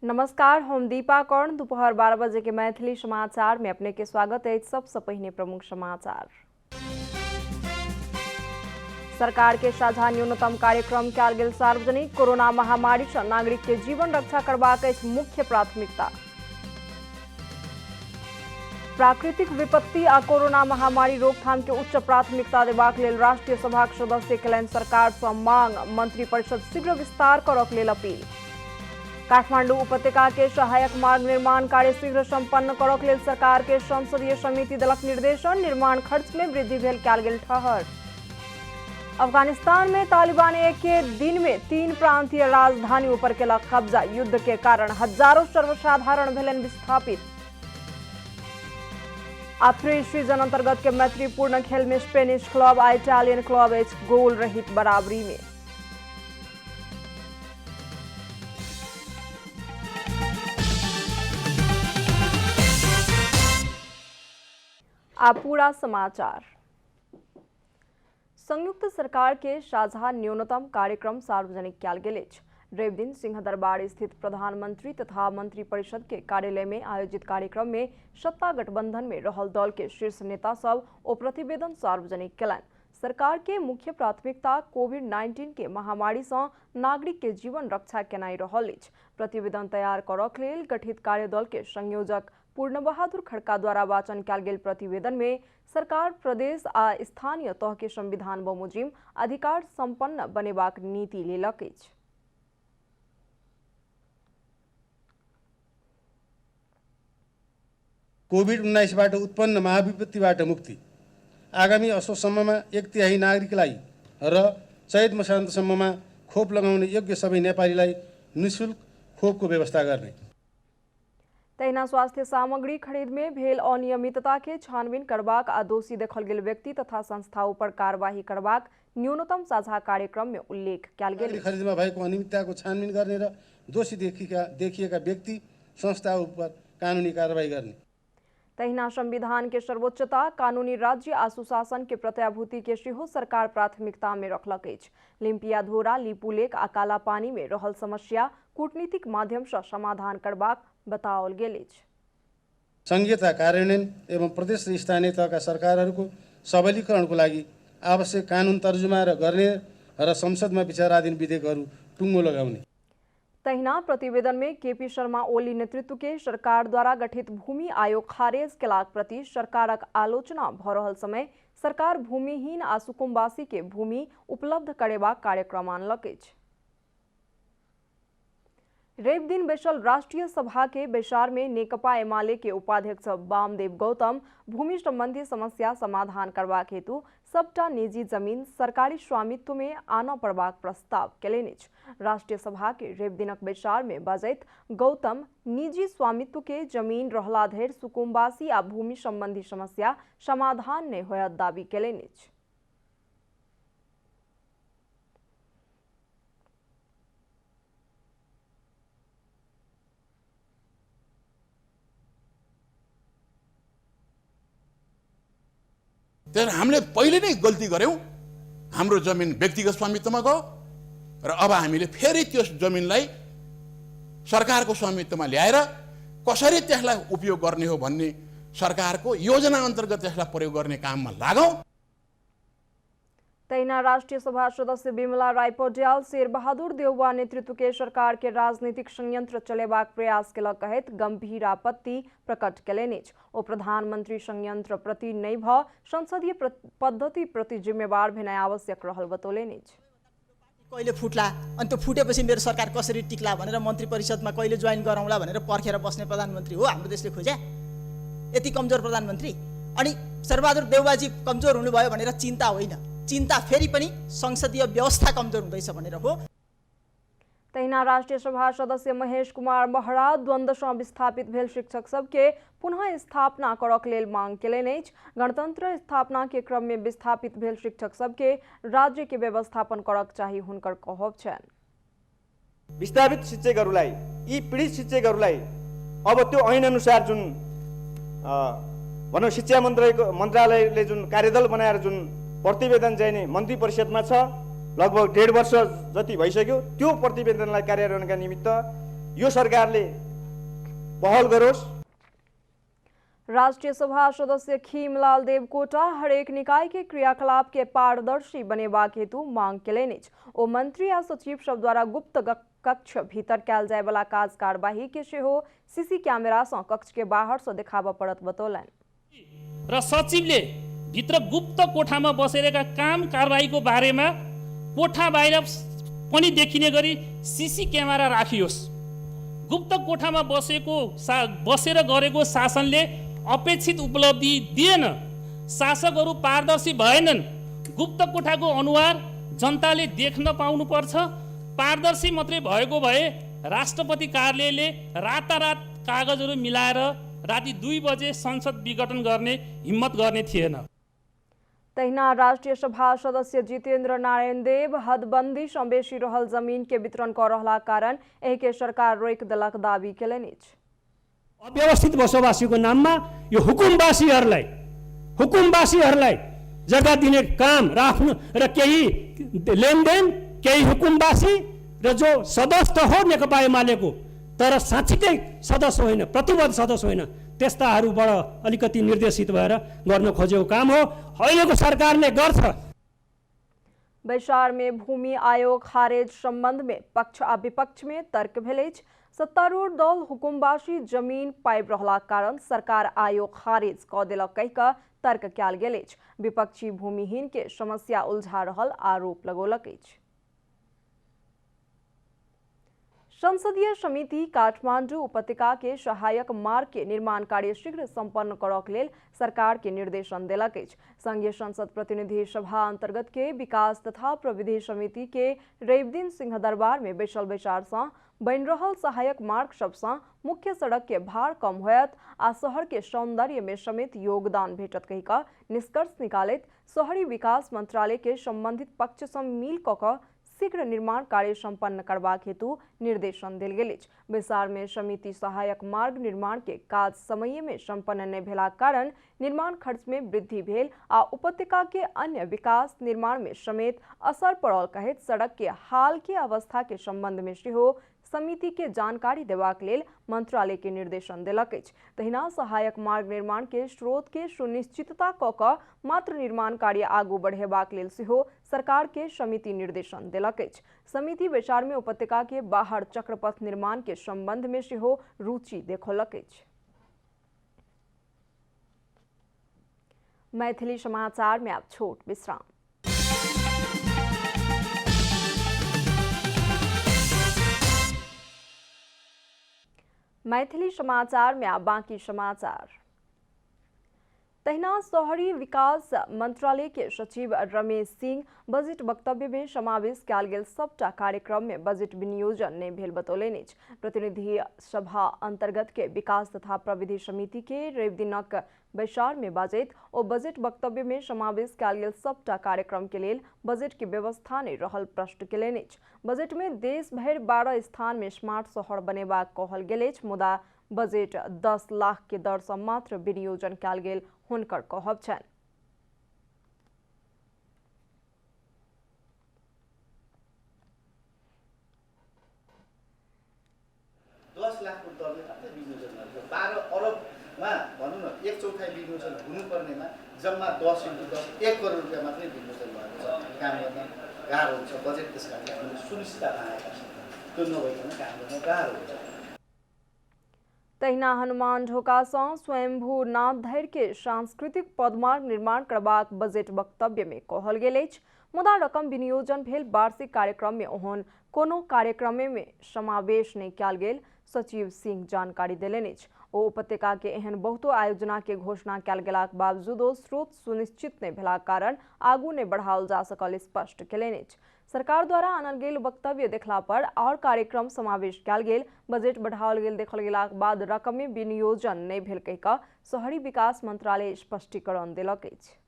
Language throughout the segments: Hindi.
नमस्कार, हम दीपा कर्ण। दोपहर 12 बजे के मैथिली समाचार में अपने के स्वागत है। सबसे पहले प्रमुख समाचार। सरकार के साझा न्यूनतम कार्यक्रम कयल गेल सार्वजनिक। कोरोना महामारी से नागरिक के जीवन रक्षा करबाक अछि मुख्य प्राथमिकता। प्राकृतिक विपत्ति आ कोरोना महामारी रोकथाम के उच्च प्राथमिकता देबाक लेल राष्ट्रीय सभा के सदस्य केलनि सरकार सँ मांग। मंत्री परिषद शीघ्र विस्तार करक लेल अपील। काठमांडू उपत्यका के सहायक मार्ग निर्माण कार्य शीघ्र संपन्न करक लेल सरकार के संसदीय समिति देलक निर्देशन। निर्माण खर्च में वृद्धि भेल कयल गेल ठहर। अफगानिस्तान में तालिबान एक के दिन में 3 प्रांतीय राजधानी पर केलक कब्जा। युद्ध के कारण हजारों सर्वसाधारण भेलनि विस्थापित। आफ्री सीजन अंतर्गत के मैत्रीपूर्ण खेल में स्पेनिश क्लब आ इटालियन क्लब एक गोल रहित बराबरी में। अब पूरा समाचार। संयुक्त सरकार के साझा न्यूनतम कार्यक्रम सार्वजनिक कयल गेल अछि। रवि दिन सिंहदरबार स्थित प्रधानमंत्री तथा मंत्री परिषद के कार्यालय में आयोजित कार्यक्रम में सत्ता गठबंधन में रहल दल के शीर्ष नेता सब ओ प्रतिवेदन सार्वजनिक केलनि। सरकार के मुख्य प्राथमिकता कोविड-19 के महामारी से नागरिक के जीवन रक्षा केनाई रहल अछि। प्रतिवेदन तैयार करक लेल गठित कार्यदल के संयोजक पूर्ण बहादुर खड़का द्वारा वाचन कयल गेल प्रतिवेदन में सरकार प्रदेश आ स्थानीय तह के संविधान बमोजिम अधिकार संपन्न बनेबाक नीति लेलक अछि। कोभिड-19बाट उत्पन्न महाविपत्तिबाट मुक्ति, आगामी असोजसम्ममा 1/3 नागरिकलाई र चैत मसान्तसम्ममा खोप लगाउने योग्य सबै नेपालीलाई निःशुल्क खोपको व्यवस्था गर्ने। तहिना स्वास्थ्य सामग्री खरीद में भेल अनियमितता के छानबीन करबाक आ दोषी देखल गेल व्यक्ति तथा संस्था ऊपर कार्यवाही करबाक न्यूनतम साझा कार्यक्रम में उल्लेख कयल गेल। खरिदमा भएको अनियमितताको छानबीन गर्ने र दोषी देखिएका व्यक्ति संस्था ऊपर कानूनी कार्यवाही गर्ने। तहिना संविधान के सर्वोच्चता, कानूनी राज्य आ सुशासन के प्रत्याभूति के सेहो सरकार प्राथमिकता में रखलक अछि। लिम्पियाधोरा, लिपुलेक आ कालापानी में रहल समस्या कूटनीतिक माध्यम से समाधान करबाक बताओल गेल अछि। संघीयता कार्यान्वयन एवं प्रदेश र स्थानीय तहका सरकारहरूको सबलीकरणको लागि आवश्यक कानून तर्जुमा गर्ने र संसदमा विचाराधीन विधेयकहरू टुङ्गो लगाउने। तहिना प्रतिवेदन में केपी शर्मा ओली नेतृत्व के सरकार द्वारा गठित भूमि आयोग खारेज केलाक प्रति सरकारक आलोचना भ रहल समय सरकार भूमिहीन आ सुकुम्बासी के भूमि उपलब्ध करेबाक कार्यक्रम आनलक अछि। रवि दिन बैसल राष्ट्रीय सभा के बैसार में नेकपा एमाले के उपाध्यक्ष वामदेव गौतम भूमि संबंधी समस्या समाधान करबाक हेतु सबटा निजी जमीन सरकारी स्वामित्व में आना पड़बाक प्रस्ताव केलनि अछि। राष्ट्रीय सभा के रवि दिनक बैसार में बजैत गौतम निजी स्वामित्व के जमीन रहला धरि सुकुम्बासी आ भूमि संबंधी समस्या समाधान नहि होयत दावी केलनि अछि। त्यसैले हामीले पहिले नै गल्ती गर्यौं, हाम्रो जमिन व्यक्तिगत स्वामित्वमा गयो र अब हामीले फेरि त्यो जमिनलाई सरकारको स्वामित्वमा ल्याएर कसरी त्यसलाई उपयोग गर्ने हो भन्ने सरकारको योजना अन्तर्गत त्यसलाई प्रयोग गर्ने काममा लागौं। तहिना राष्ट्रीय सभा सदस्य बिमला राय पौड्याल शेरबहादुर देउवा नेतृत्व के सरकार के राजनीतिक संयंत्र चलेबाक प्रयास केलक कहैत गंभीर आपत्ति प्रकट केलनि अछि। ओ प्रधानमंत्री संयंत्र प्रति नहि भ संसदीय पद्धति प्रति जिम्मेवार भेनाइ आवश्यक रहल बतौलनि अछि। कहिले फुट्ला अनि त्यो फुटेपछि मेरो सरकार कसरी टिक्ला भनेर मन्त्री परिषदमा कहिले जोइन गरौँला भनेर पर्खेर बस्ने प्रधानमन्त्री हो हाम्रो देशले खोजे। यति कमजोर प्रधानमन्त्री। अनि शेरबहादुर देउवाजी कमजोर हुनुभयो भनेर चिन्ता होइन, चिन्ता फेरि पनि संसदीय व्यवस्था कमजोर हुँदैछ भनेर हो। तहिना राष्ट्रीय सभा सदस्य महेश कुमार महरा द्वंद्व से विस्थापित भेल शिक्षक सबके पुनः स्थापना करक लेल मांग केलनि अछि। गणतंत्र स्थापना के क्रम में विस्थापित भेल शिक्षक सबके राज्य के व्यवस्थापन करक चाही हुनकर कहब छन्। विस्थापित शिक्षकहरूलाई, यी पीडित शिक्षकहरूलाई अब त्यो ऐन अनुसार जुन भनौँ शिक्षा मन्त्रालयले जुन कार्यदल बनाएर जुन प्रतिवेदन चाहिँ मन्त्री परिषदमा छ, लगभग 1.5 वर्ष जति भइसक्यो। त्यो प्रतिवेदनलाई कार्यान्वयनका निमित्त यो सरकारले पहल गरोस्। राष्ट्रीय सभा सदस्य खीमलाल देवकोटा हरेक निकाय के क्रियाकलाप के पारदर्शी बनेबा हेतु मांग केलनि। ओ मंत्री आ सचिव सब द्वारा गुप्त कक्ष भीतर कैल जाय वाला काज कार्यवाही के सेहो सीसी कैमरा से कक्ष के बाहर से देखाबा पड़त बतौलन। र सचिवले भित्र गुप्त कोठामा बसेका काम कारबाहीको बारेमा कोठा बाहिर पनि देखिने गरी सीसी क्यामेरा राखियोस्। गुप्त कोठामा बसेर गरेको शासनले अपेक्षित उपलब्धि दिएन। शासकहरू पारदर्शी भएनन्। गुप्त कोठाको अनुहार जनताले देख्न पाउनुपर्छ। पारदर्शी मात्रै भएको भए राष्ट्रपति कार्यालयले रातारात कागजहरू मिलाएर राति 2 बजे संसद विघटन गर्ने हिम्मत गर्ने थिएन। तहिना राष्ट्रीय सभा सदस्य जितेन्द्र नारायण देव हदबंदी से बेसी रहल जमीन के वितरण कर रहला कारण एहि के सरकार रोक देलक दावी केलनि। अव्यवस्थित बसोबासीको नाममा यो हुकुमवासीहरूलाई जग्गा दिने काम र आफ्नो र केही लेनदेन केही हुकुमवासी र जो सदस्य हो नेकपा एमालेको तर साँच्चीकै सदस्य होइन, प्रतिबद्ध सदस्य होइन, त्यस्ताहरूबाट अलिकति निर्देशित भएर गर्न खोजेको काम हो। अहिलेको सरकारले गर्छ। बैसार में भूमि आयोग खारेज संबंध में पक्ष आ विपक्ष में तर्क भेलै। सत्तारूढ़ दल हुकुमवासी जमीन पाबि रहला कारण सरकार आयोग खारिज क देलक कहि कऽ तर्क कयल गेल अछि। विपक्षी भूमिहीन के समस्या उलझा रहल आरोप लगौलक अछि। संसदीय समिति काठमांडू उपत्यका के सहायक मार्ग के निर्माण कार्य शीघ्र संपन्न करक लेल सरकार के निर्देशन देलक अछि। संघीय संसद प्रतिनिधि सभा अंतर्गत के विकास तथा प्रविधि समिति के रवि दिन सिंह दरबार में बैसल बैसार से बनि रहल सहायक मार्ग सबसे मुख्य सड़क के भार कम होयत आ शहर के सौंदर्य में समेत योगदान भेटत कहि कऽ निष्कर्ष निकालैत शहरी विकास मंत्रालय के संबंधित पक्ष से मिल कऽ शीघ्र निर्माण कार्य संपन्न करबाक हेतु निर्देशन देल गेल अछि। बैसार में समिति सहायक मार्ग निर्माण के काज समय में संपन्न नहीं भेलाक कारण निर्माण खर्च में वृद्धि भेल आ उपत्यका के अन्य विकास निर्माण में समेत असर पड़ल कहैत सड़क के हाल के अवस्था के संबंध में सेहो समिति के जानकारी देबाक लेल मंत्रालय के निर्देशन देलक अछि। तहिना सहायक मार्ग निर्माण के स्रोत के सुनिश्चितता कऽ कऽ मात्र निर्माण कार्य आगू बढ़ेबाक लेल सेहो सरकार के समिति निर्देशन देलक अछि। समिति बैसार में उपत्यका के बाहर चक्रपथ निर्माण के संबंध में सेहो रुचि देखौलक अछि। मैथिली समाचार में अब छोट विश्राम। मैथिली समाचार में अब बाकी समाचार। तहिना शहरी विकास मंत्रालय के सचिव रमेश सिंह बजट वक्तव्य में समावेश कयल गेल सबटा कार्यक्रम में बजट विनियोजन नहीं भेल बतौलनि अछि। प्रतिनिधि सभा अंतर्गत के विकास तथा प्रविधि समिति के रवि दिनक बैसार में बाजैत ओ बजट वक्तव्य में समावेश कयल गेल सबटा कार्यक्रम के लेल बजट की व्यवस्था नहीं रहल प्रश्न केलनि अछि। बजट में देश भरि 12 स्थान में स्मार्ट शहर बनेबाक कहल गेल अछि, मुदा बजट 10 लाख के दर से मात्र विनियोजन कयल गेल हुनकर कहब छनि। 10 लाखको दरले मात्रै विनियोजन गरेको 12 अरबमा भनौँ न 1/4 विनियोजन हुनुपर्नेमा जम्मा 10 × 10 1 करोड रुपियाँ मात्रै विनियोजन भएको छ। काम गर्न गाह्रो हुन्छ। बजेट त्यस कारणले हामीले सुनिश्चितता पाएका छौँ। त्यो नभइकन काम गर्न गाह्रो हुन्छ। तहिना हनुमान ढोका से स्वयंभू नाथ धरि के सांस्कृतिक पदमार्ग निर्माण करबाक बजट वक्तव्य में कहल गेल अछि, मुदा रकम विनियोजन भेल वार्षिक कार्यक्रम में ओहन कोनो कार्यक्रम में समावेश नहीं कयल गेल सचिव सिंह जानकारी देलनि अछि। ओ उपत्यका के एहन बहुतो आयोजना के घोषणा कयल गेलाक बावजूदो स्रोत सुनिश्चित नहीं भेलाक कारण आगू नहीं बढ़ाओल जा सकल स्पष्ट केलनि अछि। सरकार द्वारा आनल गेल वक्तव्य देखला पर और कार्यक्रम समावेश कयल गेल, बजट बढ़ाओल गेल देखल गेलाक बाद रकम में विनियोजन नहीं भेल कहि कऽ शहरी विकास मंत्रालय स्पष्टीकरण देलक अछि।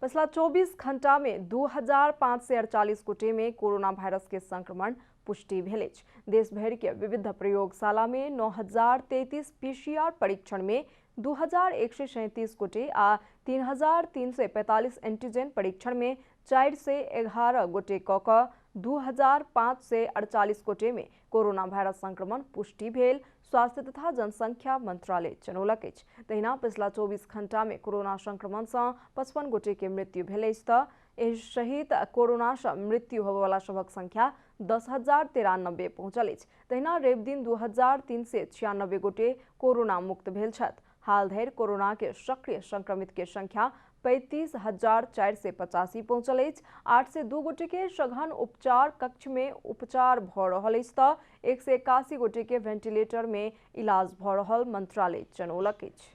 पिछला 24 घंटा में 2548 गोटे में कोरोना वायरस के संक्रमण पुष्टि भेल अछि। देश भर के विविध प्रयोगशाला में 9033 PCR परीक्षण में 2137 गोटे आ 3345 एंटीजन परीक्षण में 4 से 11 गोटे कऽ 2548 गोटे में कोरोना भाइरस संक्रमण पुष्टि भेल स्वास्थ्य तथा जनसंख्या मंत्रालय जनौलक अछि। तहिना पिछला 24 घंटा में कोरोना संक्रमण से 55 गोटे के मृत्यु भेल अछि त एहि सहित कोरोना से मृत्यु होबयवला सभक संख्या 10,093 पहुंचल अछि। तहिना रवि दिन 2,396 गोटे कोरोना मुक्त भेल छथि। हाल धरि कोरोना के सक्रिय संक्रमित के संख्या 35,485 पहुंचल अछि। 802 गोटे के सघन उपचार कक्ष में उपचार भ रहल अछि त 181 गोटे के वेंटिलेटर में इलाज भ रहल मंत्रालय जनौलक अछि।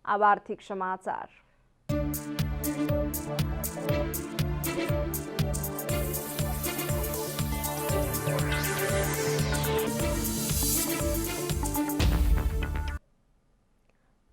अब आर्थिक समाचार।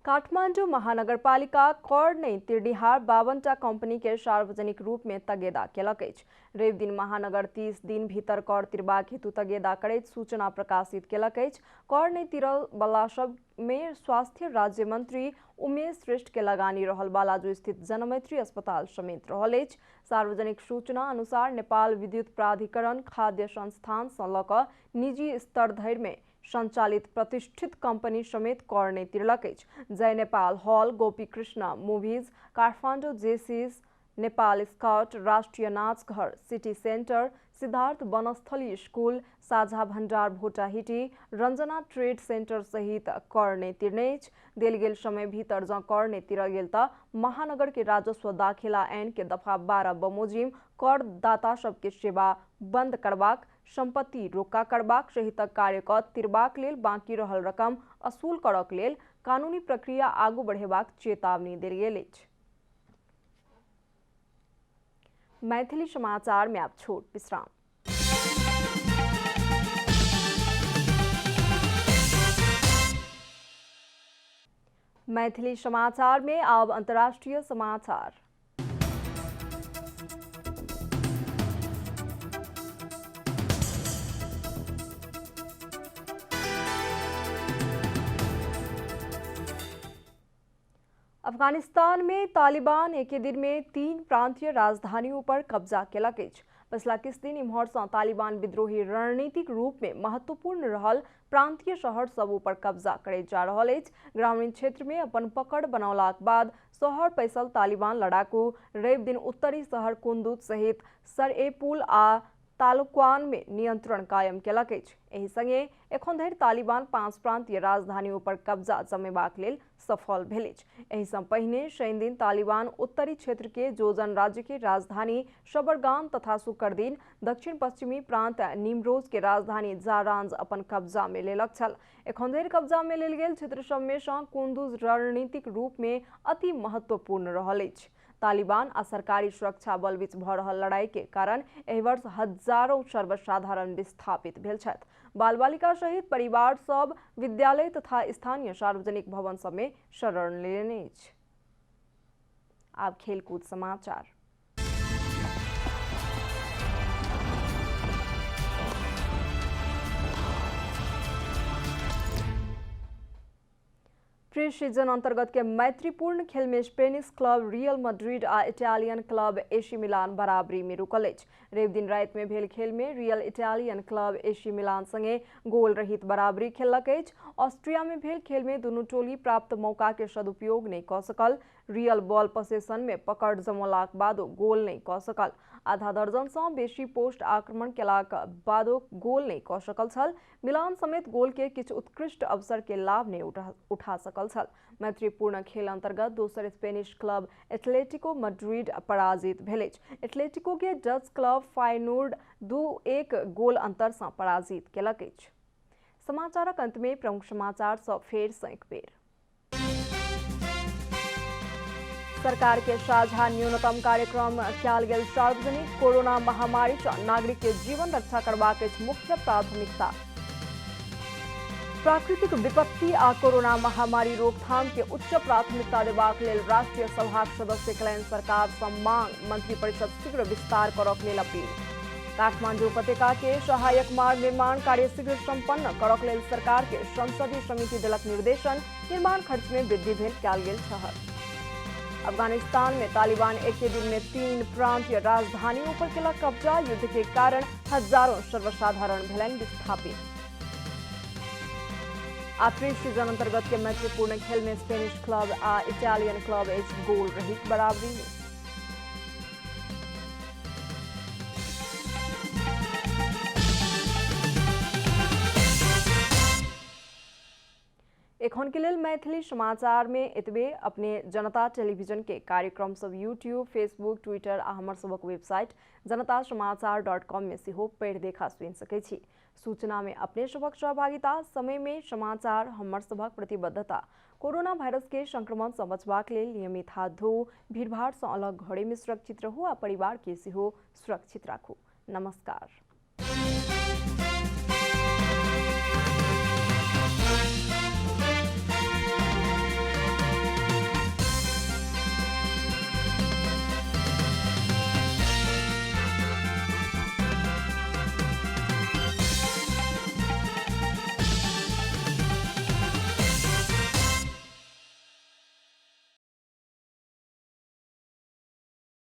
काठमाडौँ महानगरपालिका कर नहीं तिर्निहार 52टा कंपनी के सार्वजनिक रूप में तगेदा केलक अछि। रवि दिन महानगर 30 दिन भीतर कर तिरबाक हेतु तगेदा करैत सूचना प्रकाशित केलक अछि। कर नहीं तिरल वाला सब में स्वास्थ्य राज्य मंत्री उमेश श्रेष्ठ के लगानी रहल बालाजू स्थित जनमैत्री अस्पताल समेत रहल अछि। सार्वजनिक सूचना अनुसार नेपाल विद्युत प्राधिकरण खाद्य संस्थान सँ लऽ कऽ निजी स्तर धरि में संचालित प्रतिष्ठित कंपनी समेत कर नहीं तिरलक अछि। Jai Nepal hall, Gopi Krishna movies, Kathmandu Jaycees, Nepal scout, Rashtriya Nach Ghar, city centre, Siddhartha Vanasthali school, Sajha Bhandar Bhotahiti, Ranjana trade centre सहित कर नहीं तिरने अछि। देल गेल समय भीतर जँ कर नहीं तिरल गेल त महानगर के राजस्व दाखिला ऐन के दफा 12 बमोजिम करदाता सबके सेवा बंद करबाक, संपत्ति रोका करबाक सहितक कार्य क तिरबाक लेल बाँकी रहल रकम असूल करक लेल कानूनी प्रक्रिया आगू बढ़ेबाक चेतावनी देल गेल अछि। मैथिली समाचार में आप छोट विश्राम। मैथिली समाचार में अब अंतर्राष्ट्रीय समाचार। अफगानिस्तान में तालिबान एक दिन में 3 प्रांतीय राजधानियों पर कब्जा केलक अछि। पिछला किछ दिन इम्हर सँ तालिबान विद्रोही रणनीतिक रूप में महत्वपूर्ण रहल प्रांतीय शहर सब पर कब्जा करैत जा रहल अछि। ग्रामीण क्षेत्र में अपन पकड़ बनौलाक बाद शहर पैसल तालिबान लड़ाकू रवि दिन उत्तरी शहर कुंदुज सहित सरएपुल आ तालुक्वान में नियंत्रण कायम केलक अछि। एहि संगे एखन धरि तालिबान 5 प्रांतीय राजधानियों पर कब्जा जमेबाक लेल सफल भेल अछि। एहि सँ पहिने शनि दिन तालिबान उत्तरी क्षेत्र के जोजन राज्य के राजधानी शबरगान तथा शुक्र दिन दक्षिण पश्चिमी प्रांत निमरोज के राजधानी जारांज अपन कब्जा में लेलक छल। एखन धरि कब्जा में लेल गेल क्षेत्र सब में सँ कुंदुज रणनीतिक रूप में अति महत्वपूर्ण रहल अछि। तालिबान आ सरकारी सुरक्षा बल बीच भ रहल लड़ाई के कारण एहि वर्ष हजारों सर्वसाधारण विस्थापित भेल छथि। बाल बालिका सहित परिवार सब विद्यालय तथा स्थानीय सार्वजनिक भवन सब में शरण लेने अछि। आब खेलकूद समाचार। प्री सीजन अंतर्गत के मैत्रीपूर्ण खेल में स्पेनिश क्लब रियल मैड्रिड आ इटालियन क्लब एसी मिलान बराबरी में रुकल अछि। रवि दिन रात में भेल खेल में real Italian club AC Milan संगे गोल रहित बराबरी खेलक अछि। ऑस्ट्रिया में भेल खेल में दुनू टोली प्राप्त मौका के सदुपयोग नहीं क सकल। रियल बॉल पोसेशन में पकड़ जमौलाक बादो गोल नहीं क सकल। आधा दर्जन सँ बेसी पोस्ट आक्रमण केलाक बादो गोल नहीं क सकल छल। मिलान समेत गोल के किछु उत्कृष्ट अवसर के लाभ नहीं उठा सकल छल। मैत्रीपूर्ण खेल अंतर्गत दोसर स्पेनिश क्लब एथलेटिको मैड्रिड पराजित भेल अछि। एथलेटिको के डच क्लब फायनोर्ड 2-1 गोल अंतर सँ पराजित केलक अछि। समाचारक अंत में प्रमुख समाचार सँ फेर सँ एक बेर। सरकार के साझा न्यूनतम कार्यक्रम कयल गेल सार्वजनिक। कोरोना महामारी सँ नागरिक के जीवन रक्षा करबाक अछि मुख्य प्राथमिकता। प्राकृतिक विपत्ति आ कोरोना महामारी रोकथाम के उच्च प्राथमिकता देबाक लेल राष्ट्रीय सभाक सदस्य कयलनि सरकार सँ मांग। मंत्री परिषद शीघ्र विस्तार करक लेल अपील। काठमांडू उपत्यका के सहायक मार्ग निर्माण कार्य शीघ्र संपन्न करक लेल सरकार के संसदीय समिति देलक निर्देशन। निर्माण खर्च में वृद्धि भेल कयल गेल छल। अफगानिस्तान में तालिबान एक ही दिन में 3 प्रांतीय राजधानियों पर किया कब्जा। युद्ध के कारण हजारों सर्वसाधारण भेलन विस्थापित। आखिरी सीजन अंतर्गत के मैत्रीपूर्ण खेल में स्पेनिश क्लब आ इटालियन क्लब एक गोल रहित बराबरी में। एखन के लेल मैथिली समाचार में एतबे। अपने जनता टेलीविजन के कार्यक्रम सब यूट्यूब, फेसबुक, ट्विटर आ हमर सबक वेबसाइट जनतासमाचार.com में सेहो पढ़ि देखा सुनि सकै छी। सूचना में अपने सबक सहभागिता, समय में समाचार, हमर सबक प्रतिबद्धता। कोरोना वायरस के संक्रमण से बचबाक लेल नियमित हाथ धो, भीड़भाड़ से अलग घरे में सुरक्षित रहू आ परिवार के सेहो सुरक्षित राखू। नमस्कार।